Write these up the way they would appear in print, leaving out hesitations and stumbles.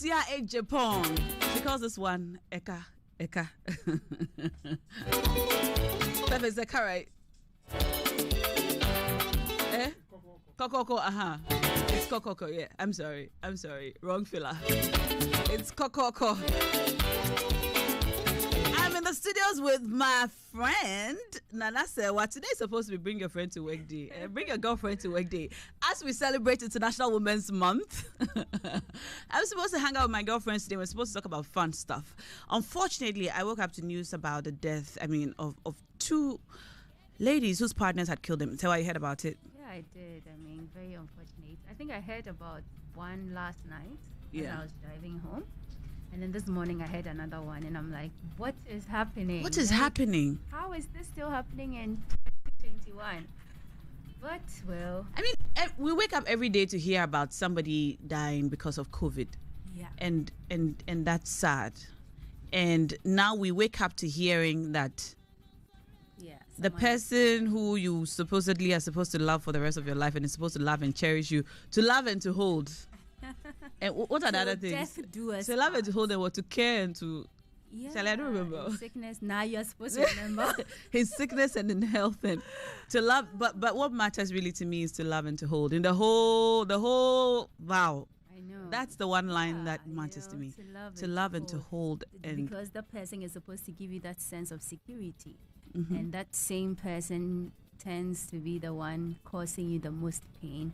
Asia in Japan. She calls this one Eka. Pepe, is Eka right? Eh? Kokoko, It's Kokoko, yeah. I'm sorry. Wrong filler. It's Kokoko. I'm in the studios with my friend Nana Sewa. Today is supposed to be Bring Your Friend to Work Day. Bring Your Girlfriend to Work Day. As we celebrate International Women's Month, I'm supposed to hang out with my girlfriends today. We're supposed to talk about fun stuff. Unfortunately, I woke up to news about the death, of two ladies whose partners had killed them. Sewa, you heard about it? Yeah, I did. Very unfortunate. I think I heard about one last night when I was driving home. And then this morning I heard another one, and I'm like, what is happening? What is happening? How is this still happening in 2021? But, well... we wake up every day to hear about somebody dying because of COVID. Yeah. And that's sad. And now we wake up to hearing that the person who you supposedly are supposed to love for the rest of your life and is supposed to love and cherish you, to love and to hold... And what are the other things? To love and to hold and what to care and to... Yeah. I don't remember. In sickness, now you're supposed to remember. In sickness and in health and to love. But what matters really to me is to love and to hold. In the whole vow. I know. That's the one line that matters to me. To love and to hold. And because the person is supposed to give you that sense of security. Mm-hmm. And that same person tends to be the one causing you the most pain.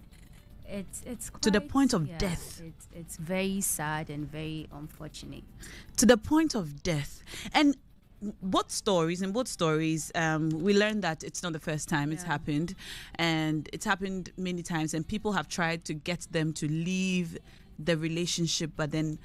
It's quite, to the point of death. It's very sad and very unfortunate. To the point of death. And in both stories, we learned that it's not the first time it's happened. And it's happened many times. And people have tried to get them to leave the relationship, but then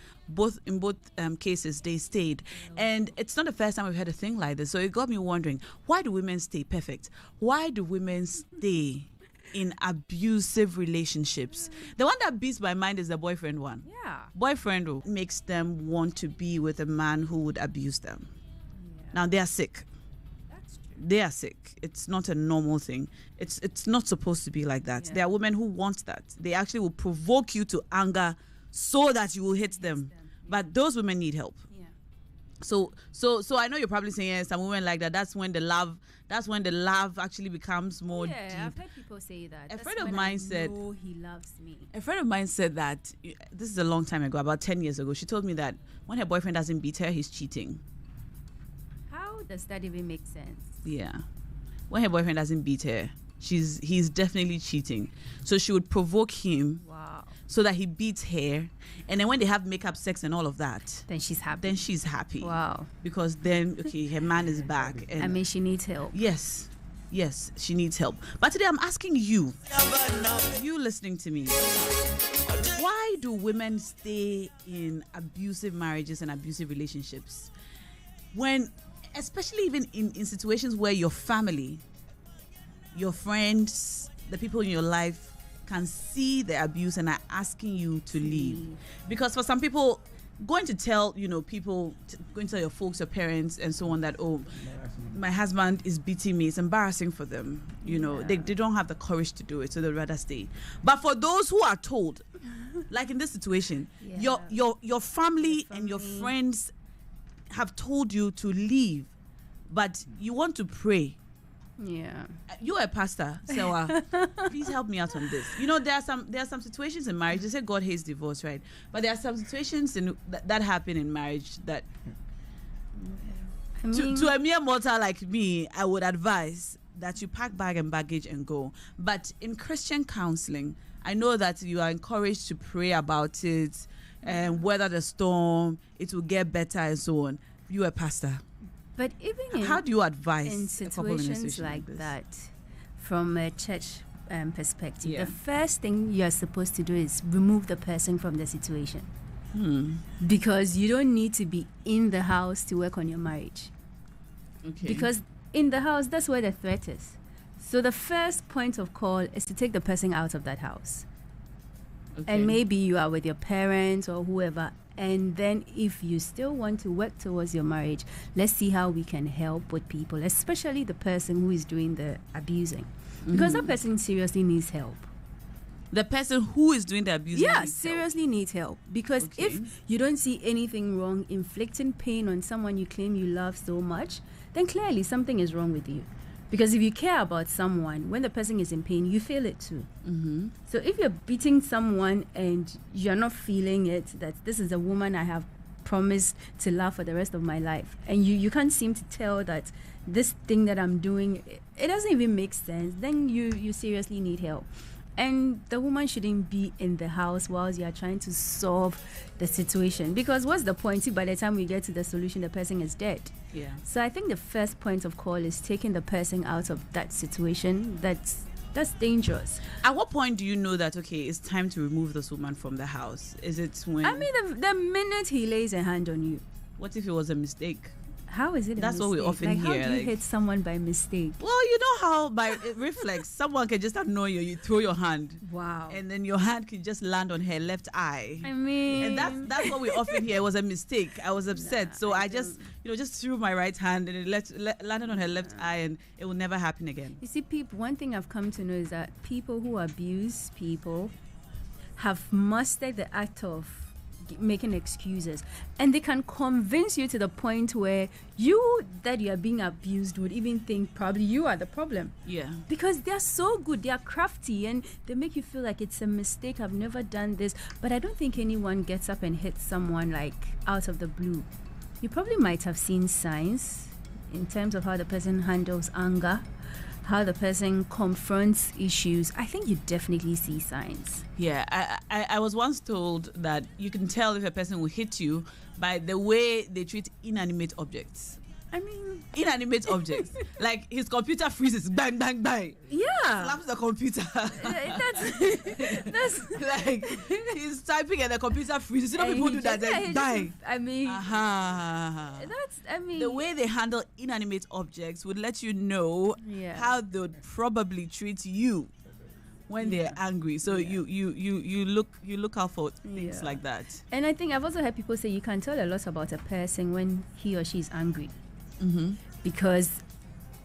in both cases they stayed. And it's not the first time we've had a thing like this. So it got me wondering, why do women stay perfect? Why do women stay in abusive relationships? The one that beats my mind is the boyfriend one. Yeah. Boyfriend who makes them want to be with a man who would abuse them. Yeah. Now they are sick. That's true. They are sick. It's not a normal thing. It's not supposed to be like that. Yeah. There are women who want that. They actually will provoke you to anger so that you will hit them. Yeah. But those women need help. Yeah. So I know you're probably saying some women like that. That's when the love actually becomes more deep. I've heard people say that. A friend of mine said, he loves me. A friend of mine said that, this is a long time ago, about 10 years ago, she told me that when her boyfriend doesn't beat her, he's cheating. How does that even make sense? Yeah. When her boyfriend doesn't beat her, he's definitely cheating. So she would provoke him. Wow. So that he beats her, and then when they have makeup sex and all of that, then she's happy. Wow. Because then, her man is back. And she needs help. Yes, she needs help. But today I'm asking you listening to me, why do women stay in abusive marriages and abusive relationships? When, especially even in situations where your family, your friends, the people in your life can see the abuse and are asking you to leave. Because for some people, going to tell your folks, your parents and so on that, my husband is beating me, it's embarrassing for them. They don't have the courage to do it, so they'd rather stay. But for those who are told, like in this situation, your family and your friends have told you to leave, but you want to pray. Yeah, you're a pastor, so please help me out on this. There are some situations in marriage. They say God hates divorce, right? But there are some situations that happen in marriage that, to a mere mortal like me, I would advise that you pack bag and baggage and go. But in Christian counseling, I know that you are encouraged to pray about it and weather the storm. It will get better and so on. You're a pastor. But even how do you advise in situations like that, from a church perspective, the first thing you're supposed to do is remove the person from the situation. Because you don't need to be in the house to work on your marriage. Okay. Because in the house, that's where the threat is. So the first point of call is to take the person out of that house. Okay. And maybe you are with your parents or whoever. And then if you still want to work towards your marriage, let's see how we can help with people, especially the person who is doing the abusing. Because that person seriously needs help. The person who is doing the abuse seriously needs help. Because if you don't see anything wrong inflicting pain on someone you claim you love so much, then clearly something is wrong with you. Because if you care about someone, when the person is in pain, you feel it too. Mm-hmm. So if you're beating someone and you're not feeling it, that this is a woman I have promised to love for the rest of my life, and you can't seem to tell that this thing that I'm doing, it doesn't even make sense, then you seriously need help. And the woman shouldn't be in the house whilst you are trying to solve the situation. Because what's the point if by the time we get to the solution, the person is dead? Yeah. So I think the first point of call is taking the person out of that situation. That's dangerous. At what point do you know that, okay, it's time to remove this woman from the house? Is it when... I mean, the minute he lays a hand on you. What if it was a mistake? How is it That's a mistake? what we often How hear. do you hit someone by mistake? Well, you know how by reflex, someone can just annoy you. You throw your hand. Wow. And then your hand can just land on her left eye. I mean... And that's what we often hear. It was a mistake. I was upset. So I just, just threw my right hand and it landed on her left eye, and it will never happen again. You see, people, one thing I've come to know is that people who abuse people have mastered the act of making excuses, and they can convince you to the point where you that you are being abused would even think probably you are the problem. Yeah. Because they are so good, they are crafty, and they make you feel like it's a mistake, I've never done this. But I don't think anyone gets up and hits someone like out of the blue. You probably might have seen signs in terms of how the person handles anger, how the person confronts issues. I think you definitely see signs. Yeah, I was once told that you can tell if a person will hit you by the way they treat inanimate objects. I mean... Inanimate objects. Like his computer freezes, bang, bang, bang. Yeah. Slaps the computer. That's like he's typing and the computer freezes. You know, people do that, they die. I mean... The way they handle inanimate objects would let you know how they would probably treat you when they're angry. So you look out for things like that. And I think I've also heard people say you can tell a lot about a person when he or she is angry. Mm-hmm. Because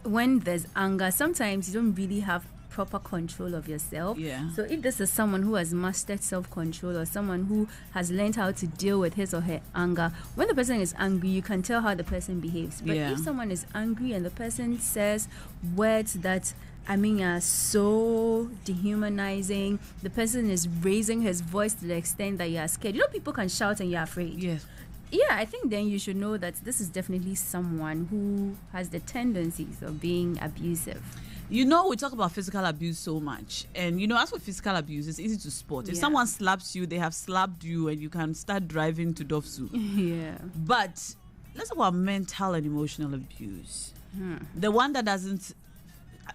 when there's anger, sometimes you don't really have proper control of yourself. Yeah. So if this is someone who has mastered self-control, or someone who has learned how to deal with his or her anger, when the person is angry, you can tell how the person behaves. But if someone is angry and the person says words that are so dehumanizing, the person is raising his voice to the extent that you are scared. You know, people can shout and you're afraid. Yes. Yeah, I think then you should know that this is definitely someone who has the tendencies of being abusive. You know, we talk about physical abuse so much. And, as for physical abuse, it's easy to spot. If someone slaps you, they have slapped you, and you can start driving to Dovsu. Yeah. But let's talk about mental and emotional abuse. The one that doesn't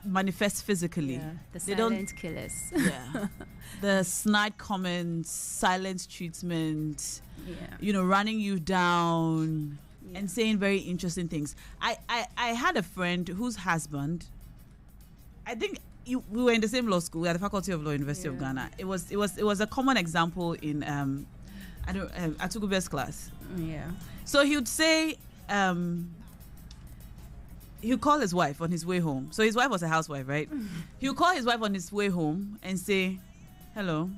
manifest physically. Yeah, the silent killers. Yeah. The snide comments, silent treatment, running you down and saying very interesting things. I had a friend whose husband, I think we were in the same law school at the Faculty of Law, University of Ghana. It was a common example in Atugube's class. Yeah. So he would say he'll call his wife on his way home. So his wife was a housewife, right? He'll call his wife on his way home and say, "Hello,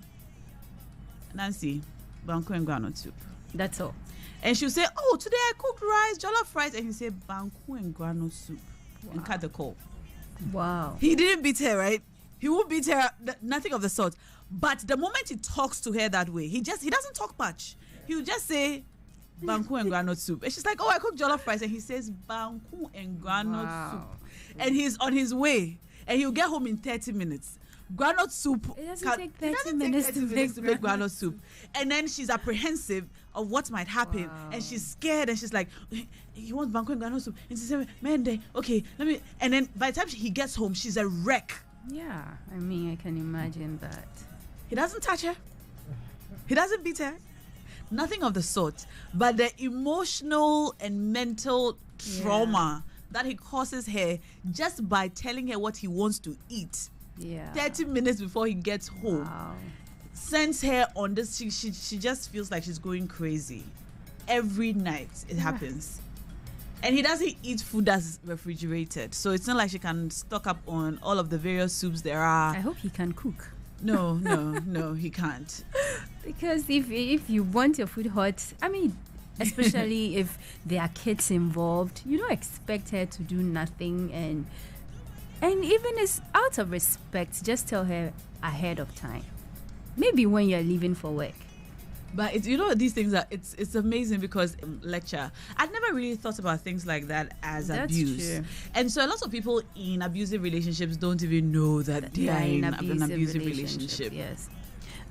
Nancy, banku and groundnut soup." That's all. And she'll say, "Oh, today I cooked rice, jollof rice." And he'll say, "Banku and groundnut soup." And cut the call. Wow. He didn't beat her, right? He won't beat her, nothing of the sort. But the moment he talks to her that way, he doesn't talk much. He'll just say, "Banku and groundnut soup." And she's like, "Oh, I cooked jollof rice." And he says, "Banku and groundnut soup." And he's on his way. And he'll get home in 30 minutes. Groundnut soup. It doesn't take 30 minutes to make groundnut soup. And then she's apprehensive of what might happen. Wow. And she's scared. And she's like, "You want banku and groundnut soup?" And she says, "Man, okay, let me." And then by the time he gets home, she's a wreck. Yeah, I mean, I can imagine that. He doesn't touch her. He doesn't beat her. Nothing of the sort. But the emotional and mental trauma that he causes her just by telling her what he wants to eat 30 minutes before he gets home sends her on this. She just feels like she's going crazy. Every night it happens. And he doesn't eat food that's refrigerated. So it's not like she can stock up on all of the various soups there are. I hope he can cook. No, he can't. Because if you want your food hot, I mean, especially if there are kids involved, you don't expect her to do nothing, and even it's out of respect, just tell her ahead of time. Maybe when you're leaving for work. But these things are it's amazing because lecture. I'd never really thought about things like that as That's abuse. True. And so a lot of people in abusive relationships don't even know that they are in an abusive relationship. Yes.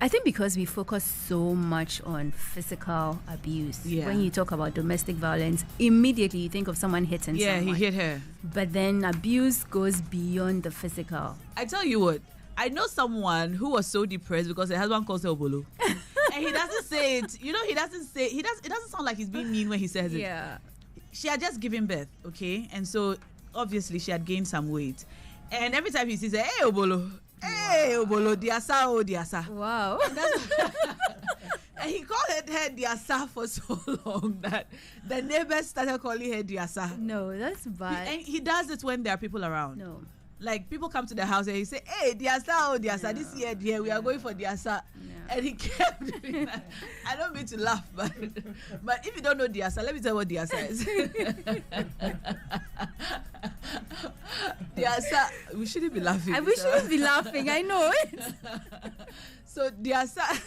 I think because we focus so much on physical abuse. Yeah. When you talk about domestic violence, immediately you think of someone hitting someone. Yeah, he hit her. But then abuse goes beyond the physical. I tell you what, I know someone who was so depressed because her husband calls her Obolo. And he doesn't say it. He doesn't say it doesn't sound like he's being mean when he says it. Yeah. She had just given birth, okay? And so obviously she had gained some weight. And every time he sees her, hey Obolo, hey Obolo, diasa, oh diasa. Wow. And he called her diasa for so long that the neighbors started calling her diasa. No, that's bad. And he does it when there are people around. No. Like people come to the house and he say, hey, diasa, oh diasa, this year, dear, we are going for diasa. And he kept doing that. I don't mean to laugh, but if you don't know diasa, let me tell you what diasa is. Diasa, we shouldn't be laughing. We shouldn't be laughing, I know it. So diasa,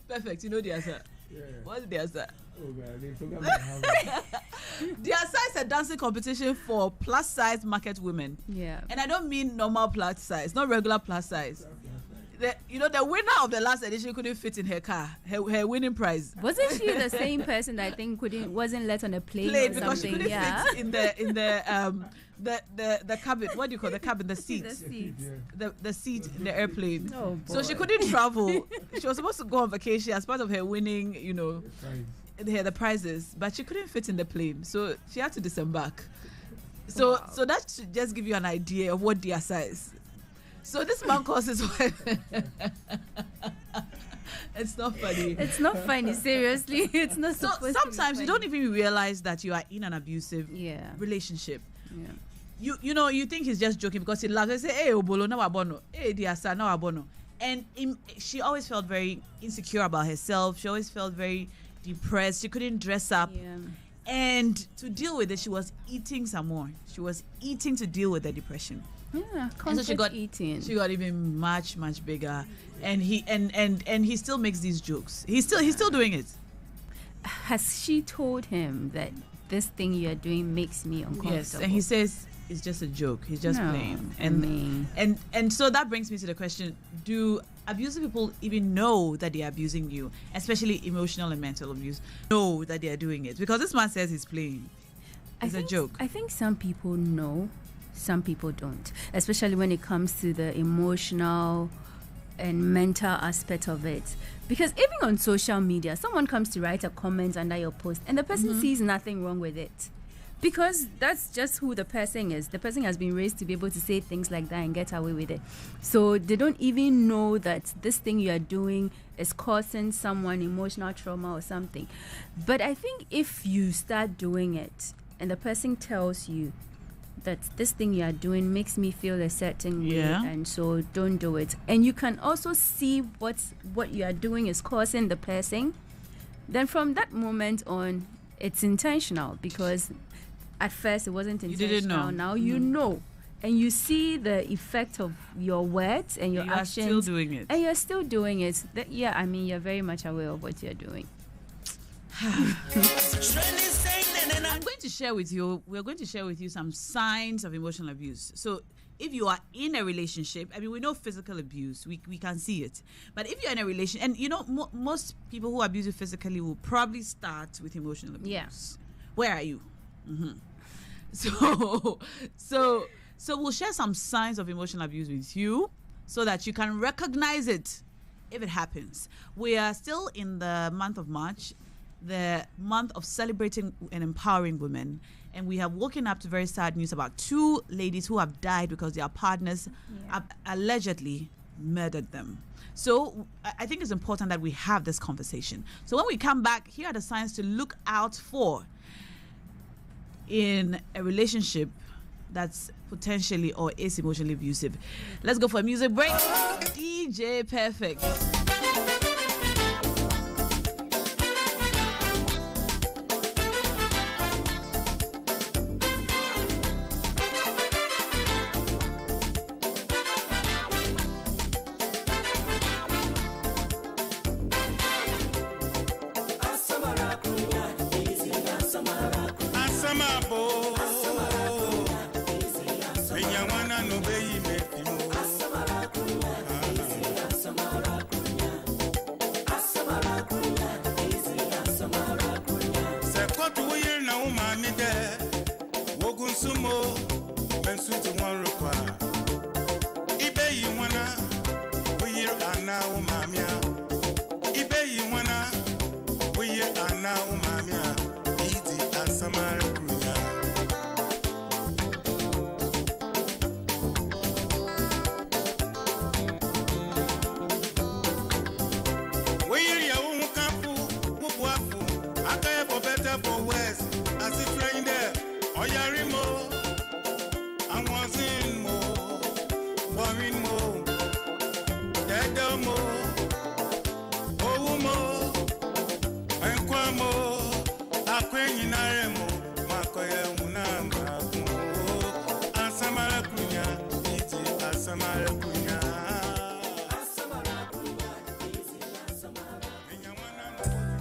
perfect, you know diasa. Yeah. What's diasa? Oh God, they forgot my house. Diasa is a dancing competition for plus size market women. Yeah. And I don't mean normal plus size, not regular plus size. The winner of the last edition couldn't fit in her car. Her winning prize. Wasn't she the same person that I think wasn't let on a plane or because something? She couldn't fit in the cabin. What do you call the cabin? The seat. The seat in the airplane. Oh, boy. So she couldn't travel. She was supposed to go on vacation as part of her winning, the prizes, but she couldn't fit in the plane, so she had to disembark. So that should just give you an idea of what diasa is. So this man calls his wife. It's not funny. It's not funny, seriously. It's not so supposed sometimes to be you don't even realize that you are in an abusive relationship. Yeah. You think he's just joking because he laughs and say, hey Obolo, no abono. Hey diasa, no abono. And she always felt very insecure about herself. She always felt very depressed. She couldn't dress up. Yeah. And to deal with it, she was eating some more. She was eating to deal with the depression. Yeah, and so she got eating. She got even much bigger, and he still makes these jokes. He's still doing it. Has she told him that this thing you're doing makes me uncomfortable? Yes, and he says it's just a joke. He's just playing. And so that brings me to the question: do abusive people even know that they are abusing you, especially emotional and mental abuse? Know that they are doing it because this man says he's playing. It's a joke. I think some people know. Some people don't, especially when it comes to the emotional and mental aspect of it. Because even on social media, someone comes to write a comment under your post and the person sees nothing wrong with it. Because that's just who the person is. The person has been raised to be able to say things like that and get away with it. So they don't even know that this thing you are doing is causing someone emotional trauma or something. But I think if you start doing it and the person tells you, that this thing you are doing makes me feel a certain way, and so don't do it. And you can also see what you are doing is causing the person. Then from that moment on, it's intentional because at first it wasn't intentional. You didn't know. Now you know, and you see the effect of your words and your actions. You are still doing it. And you're still doing it. You're very much aware of what you're doing. We're going to share with you some signs of emotional abuse. So if you are in a relationship, we know physical abuse, we can see it. But if you're in a relationship, and most people who abuse you physically will probably start with emotional abuse. Yeah. Where are you? So we'll share some signs of emotional abuse with you so that you can recognize it if it happens. We are still in the month of March, the month of celebrating and empowering women, and we have woken up to very sad news about 2 ladies who have died because their partners have allegedly murdered them. So I think it's important that we have this conversation. So when we come back, here are the signs to look out for in a relationship that's potentially or is emotionally abusive. Let's go for a music break. DJ Perfect.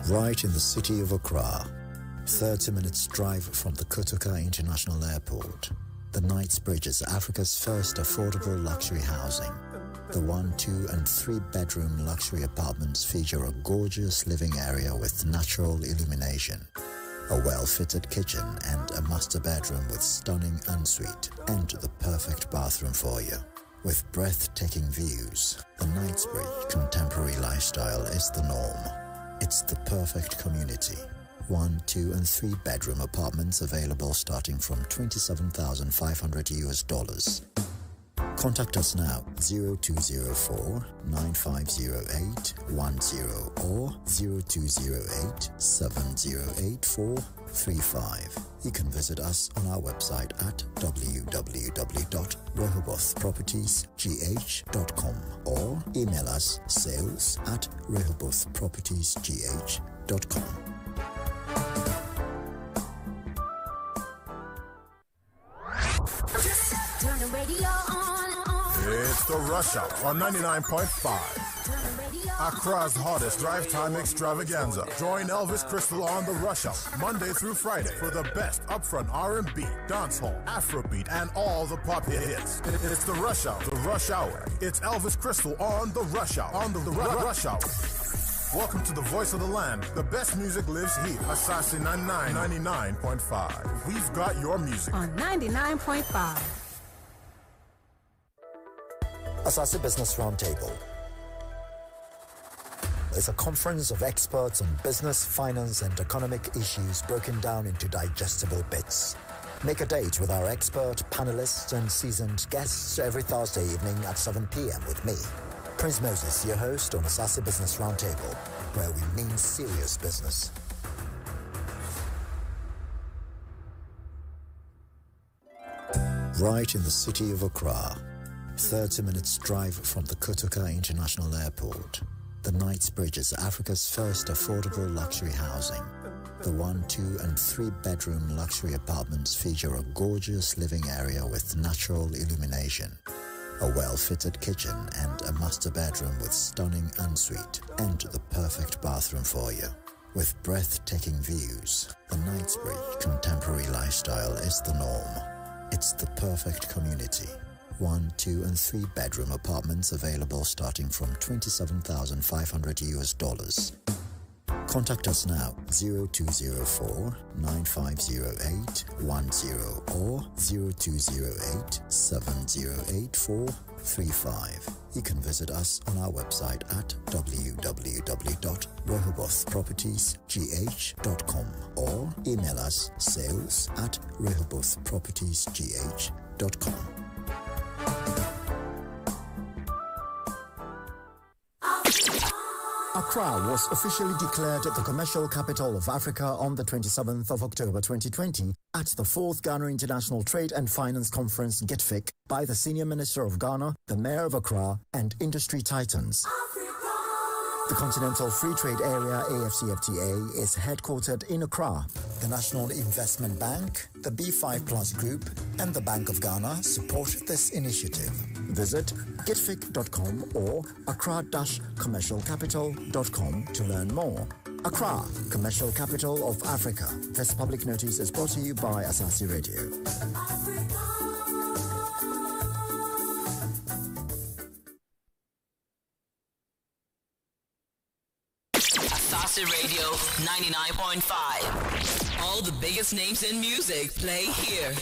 Right in the city of Accra, 30 minutes drive from the Kotoka International Airport, the Knightsbridge is Africa's first affordable luxury housing. The 1, 2 and 3 bedroom luxury apartments feature a gorgeous living area with natural illumination, a well-fitted kitchen and a master bedroom with stunning ensuite and the perfect bathroom for you. With breathtaking views, the Knightsbridge contemporary lifestyle is the norm. It's the perfect community. 1, 2 and 3 bedroom apartments available starting from $27,500. Contact us now 0204 9508 10 or 0208 7084 35. You can visit us on our website at www.rehobothpropertiesgh.com or email us sales@rehobothpropertiesgh.com. Turn the radio on. It's the Rush Hour on 99.5. Accra's hottest drive time extravaganza. Join Elvis Crystal on the Rush Hour Monday through Friday for the best upfront R&B, dancehall, Afrobeat, and all the pop hits. It's the Rush Hour. The Rush Hour. It's Elvis Crystal on the Rush Hour. On the Rush Hour. Welcome to the voice of the land. The best music lives here. Asaase 99.5. We've got your music on 99.5. Asaase Business Roundtable is a conference of experts on business, finance, and economic issues broken down into digestible bits. Make a date with our expert, panelists, and seasoned guests every Thursday evening at 7 p.m. with me, Prince Moses, your host on Asaase Business Roundtable, where we mean serious business. Right in the city of Accra, 30 minutes drive from the Kotoka International Airport, the Knightsbridge is Africa's first affordable luxury housing. The 1, 2 and 3 bedroom luxury apartments feature a gorgeous living area with natural illumination, a well-fitted kitchen and a master bedroom with stunning ensuite and the perfect bathroom for you. With breathtaking views, the Knightsbridge contemporary lifestyle is the norm. It's the perfect community. 1, 2 and 3 bedroom apartments available starting from $27,500. Contact us now 0204 9508 10 or 0208 7084 35. You can visit us on our website at www.rehobothpropertiesgh.com or email us sales@rehobothpropertiesgh.com. Accra was officially declared the commercial capital of Africa on the 27th of October 2020 at the 4th Ghana International Trade and Finance Conference GITFIC by the Senior Minister of Ghana, the Mayor of Accra, and industry titans. The Continental Free Trade Area AFCFTA is headquartered in Accra. The National Investment Bank, the B5 Plus Group, and the Bank of Ghana support this initiative. Visit gitfic.com or accra-commercialcapital.com to learn more. Accra, commercial capital of Africa. This public notice is brought to you by Asaase Radio. Asaase Radio 99.5. All the biggest names in music play here.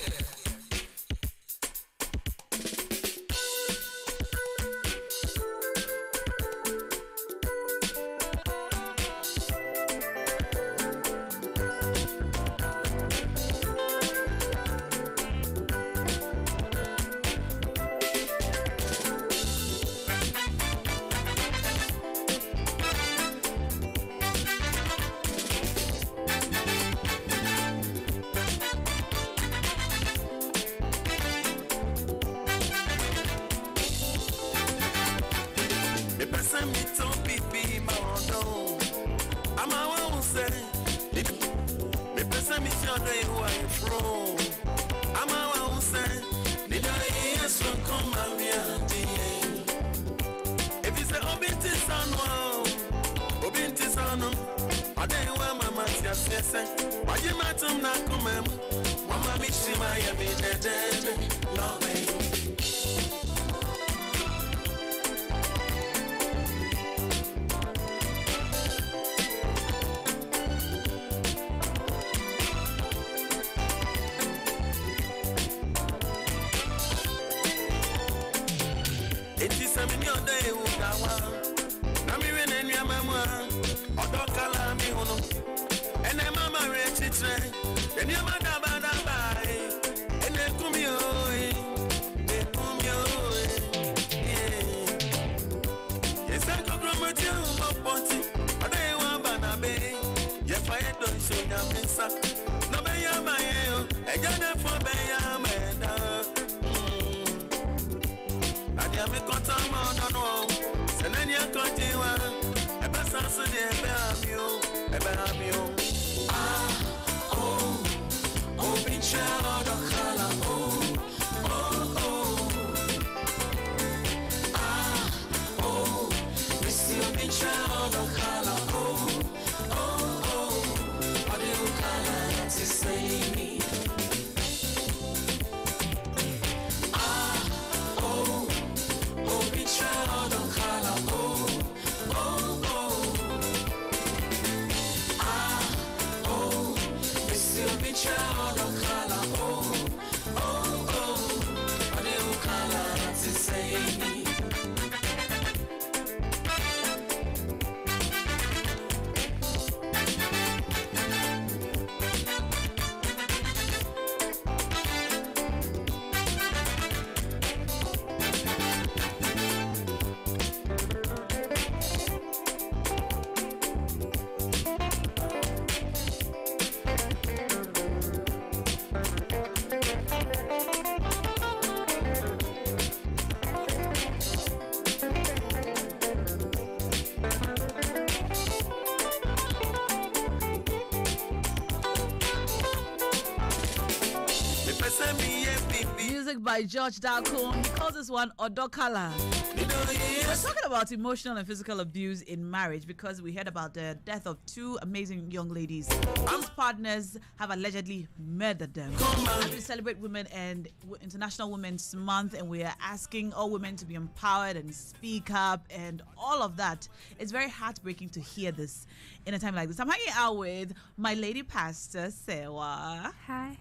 By George Dalcombe. He calls this one Odokala. We're talking about emotional and physical abuse in marriage because we heard about the death of two amazing young ladies whose partners have allegedly murdered them. As we celebrate Women and International Women's Month, and we are asking all women to be empowered and speak up and all of that, it's very heartbreaking to hear this in a time like this. I'm hanging out with my lady pastor, Sewa. Hi.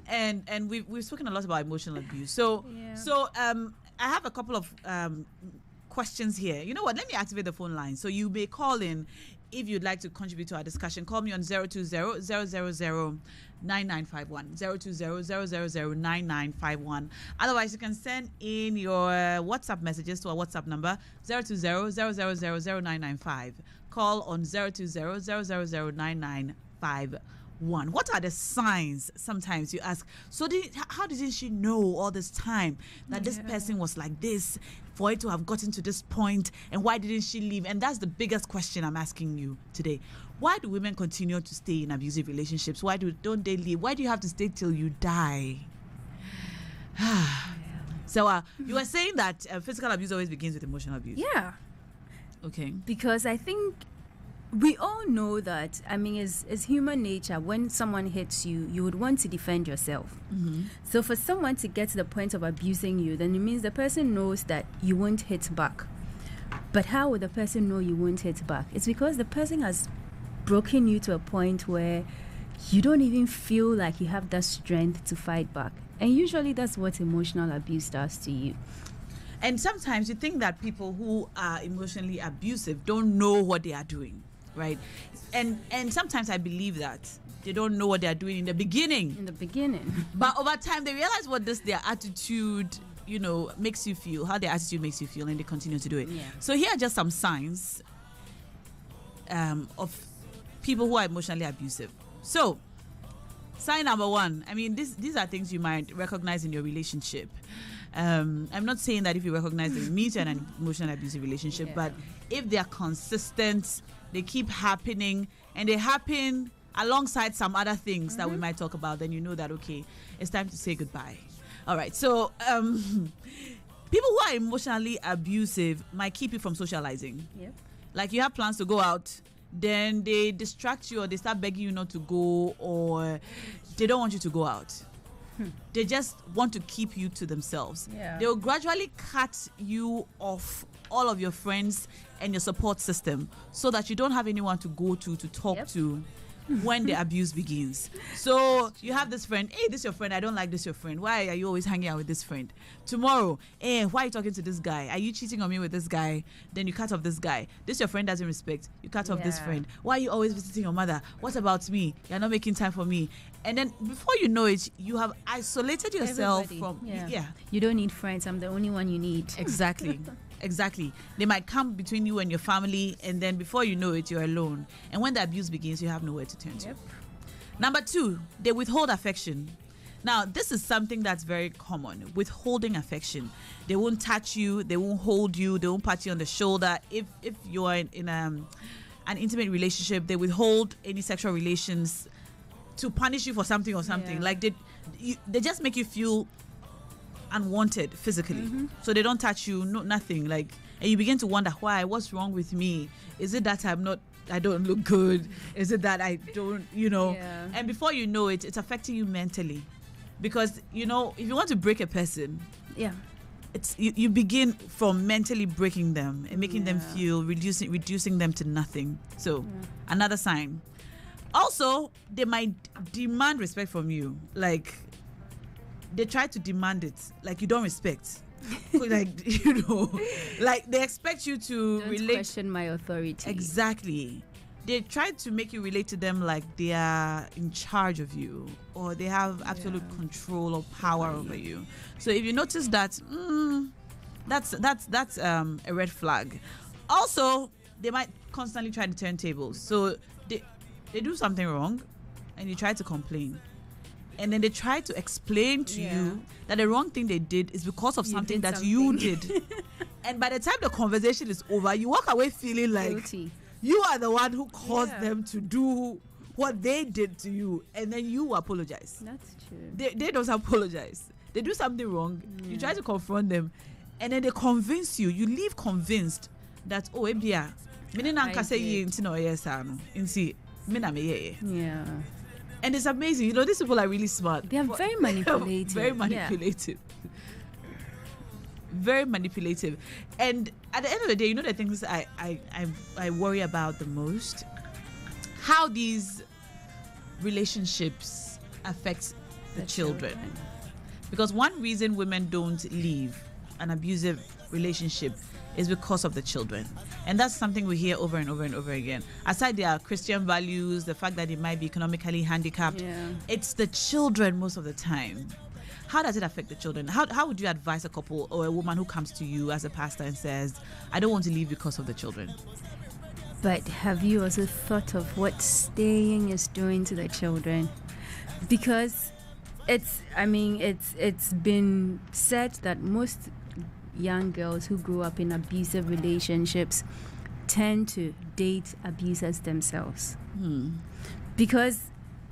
and we've spoken a lot about emotional abuse. So I have a couple of questions here. You know what? Let me activate the phone line so you may call in if you'd like to contribute to our discussion, call me on 020-000-9951. 020-000-9951. Otherwise, you can send in your WhatsApp messages to our WhatsApp number 020-000-0995. Call on 020-000-9951. What are the signs? Sometimes you ask, so how didn't she know all this time that this person was like this for it to have gotten to this point, and why didn't she leave? And that's the biggest question I'm asking you today. Why do women continue to stay in abusive relationships? Why don't they leave? Why do you have to stay till you die? So you were saying that physical abuse always begins with emotional abuse. Yeah. Okay. Because I think we all know that, I mean, as human nature, when someone hits you, you would want to defend yourself. Mm-hmm. So for someone to get to the point of abusing you, then it means the person knows that you won't hit back. But how would the person know you won't hit back? It's because the person has broken you to a point where you don't even feel like you have that strength to fight back. And usually that's what emotional abuse does to you. And sometimes you think that people who are emotionally abusive don't know what they are doing, right? And sometimes I believe that they don't know what they are doing in the beginning. But over time, they realize what their attitude, makes you feel, how their attitude makes you feel, and they continue to do it. Yeah. So here are just some signs of people who are emotionally abusive. So, sign number one, I mean, these are things you might recognize in your relationship. I'm not saying that if you recognize them, it means you're in an emotional abusive relationship, but if they are consistent, they keep happening, and they happen alongside some other things that we might talk about, then you know that, okay, it's time to say goodbye. All right, so people who are emotionally abusive might keep you from socializing. Yep. Like you have plans to go out, then they distract you, or they start begging you not to go, or they don't want you to go out. They just want to keep you to themselves. Yeah. They will gradually cut you off all of your friends and your support system so that you don't have anyone to go to talk to when the abuse begins. So you have this friend, hey, this is your friend, I don't like this your friend. Why are you always hanging out with this friend? Tomorrow, hey, why are you talking to this guy? Are you cheating on me with this guy? Then you cut off this guy. This your friend doesn't respect. You cut off this friend. Why are you always visiting your mother? What about me? You're not making time for me. And then before you know it, you have isolated yourself from You don't need friends. I'm the only one you need. Exactly. Exactly. They might come between you and your family, and then before you know it, you're alone. And when the abuse begins, you have nowhere to turn to. Number two, they withhold affection. Now, this is something that's very common, withholding affection. They won't touch you, they won't hold you, they won't pat you on the shoulder. If you're in an intimate relationship, they withhold any sexual relations to punish you for something or something. Like they just make you feel unwanted physically. So they don't touch you, nothing. Like, and you begin to wonder what's wrong with me? Is it that I don't look good? Is it that I don't, and before you know it, it's affecting you mentally. Because, if you want to break a person, it's you begin from mentally breaking them and making them feel, reducing them to nothing. So another sign. Also, they might demand respect from you. Like, they try to demand it, like you don't respect. Like, like they expect you to Don't question my authority. Exactly. They try to make you relate to them like they are in charge of you, or they have absolute control or power over you. So if you notice that, that's a red flag. Also, they might constantly try to turn tables. So they do something wrong, and you try to complain. And then they try to explain to you that the wrong thing they did is because of something that you did. And by the time the conversation is over, you walk away feeling like guilty. You are the one who caused them to do what they did to you. And then you apologize. That's true. They don't apologize. They do something wrong. You try to confront them. And then they convince you. You leave convinced that, oh, Ebia, yeah. And it's amazing. These people are really smart. They are very manipulative. Very manipulative. Very manipulative. And at the end of the day, the things I worry about the most, how these relationships affect the children. Because one reason women don't leave an abusive relationship is because of the children. And that's something we hear over and over and over again. Aside their Christian values, the fact that they might be economically handicapped, it's the children most of the time. How does it affect the children? How would you advise a couple or a woman who comes to you as a pastor and says, I don't want to leave because of the children? But have you also thought of what staying is doing to the children? Because it's been said that most young girls who grew up in abusive relationships tend to date abusers themselves. Because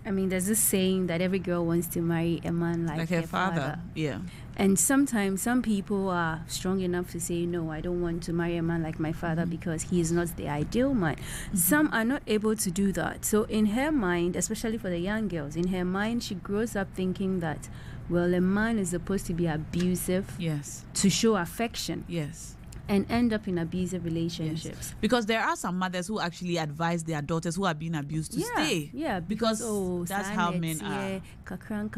there's this saying that every girl wants to marry a man like her father. Yeah. And sometimes some people are strong enough to say, no, I don't want to marry a man like my father because he is not the ideal man. Some are not able to do that. So in her mind, especially for the young girls, in her mind, she grows up thinking that, well, a man is supposed to be abusive to show affection. And end up in abusive relationships. Because there are some mothers who actually advise their daughters who are being abused to stay. Because that's how men are. Before.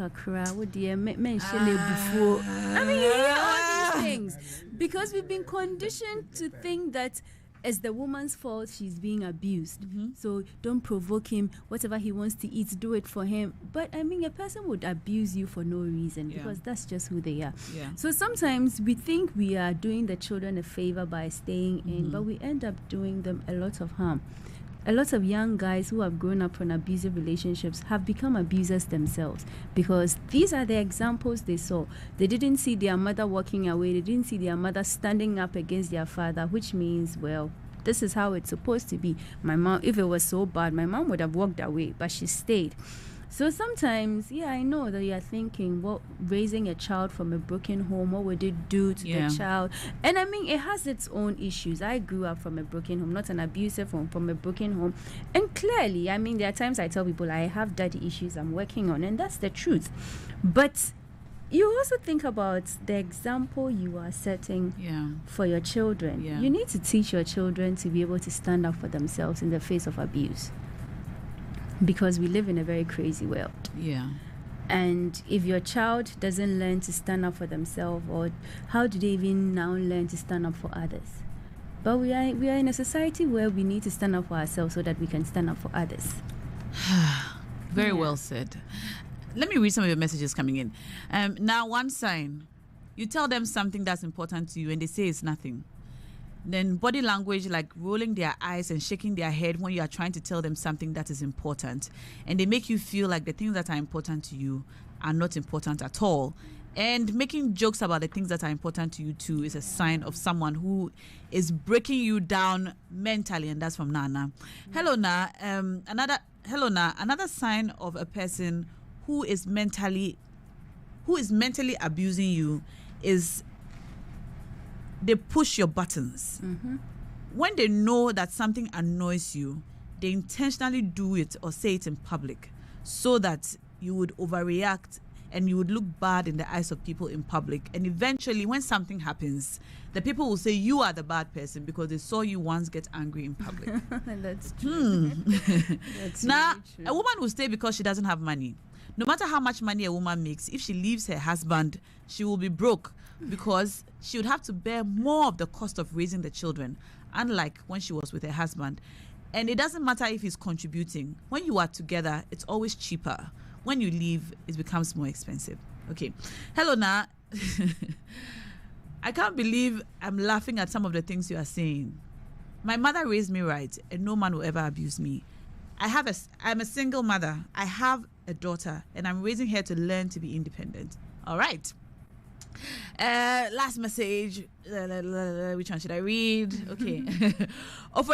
You hear all these things. Because we've been conditioned to think that it's the woman's fault she's being abused. So don't provoke him. Whatever he wants to eat, do it for him. But a person would abuse you for no reason because that's just who they are. So sometimes we think we are doing the children a favor by staying in, but we end up doing them a lot of harm. A lot of young guys who have grown up in abusive relationships have become abusers themselves because these are the examples they saw. They didn't see their mother walking away. They didn't see their mother standing up against their father, which means, well, this is how it's supposed to be. My mom, if it was so bad, my mom would have walked away, but she stayed. So sometimes, I know that you're thinking, well, raising a child from a broken home, what would it do to the child? And it has its own issues. I grew up from a broken home, not an abusive home, from a broken home. And clearly, there are times I tell people I have daddy issues I'm working on, and that's the truth. But you also think about the example you are setting for your children. You need to teach your children to be able to stand up for themselves in the face of abuse. Because we live in a very crazy world. And if your child doesn't learn to stand up for themselves, or how do they even now learn to stand up for others? But we are in a society where we need to stand up for ourselves so that we can stand up for others. Very well said. Let me read some of your messages coming in. Now, one sign. You tell them something that's important to you and they say it's nothing. Then body language like rolling their eyes and shaking their head when you are trying to tell them something that is important. And they make you feel like the things that are important to you are not important at all. And making jokes about the things that are important to you too is a sign of someone who is breaking you down mentally. And that's from Nana. Hello, Na. Another sign of a person who is mentally abusing you is they push your buttons. When they know that something annoys you, they intentionally do it or say it in public so that you would overreact and you would look bad in the eyes of people in public. And eventually, when something happens, the people will say you are the bad person because they saw you once get angry in public. That's true. That's now, really true. A woman will stay because she doesn't have money. No matter how much money a woman makes, if she leaves her husband, she will be broke because she would have to bear more of the cost of raising the children, unlike when she was with her husband. And it doesn't matter if he's contributing. When you are together, it's always cheaper. When you leave, it becomes more expensive. Okay. Hello, Na. I can't believe I'm laughing at some of the things you are saying. My mother raised me right, and no man will ever abuse me. I'm a single mother. I have a daughter, and I'm raising her to learn to be independent. All right. Last message. Which one should I read? Okay.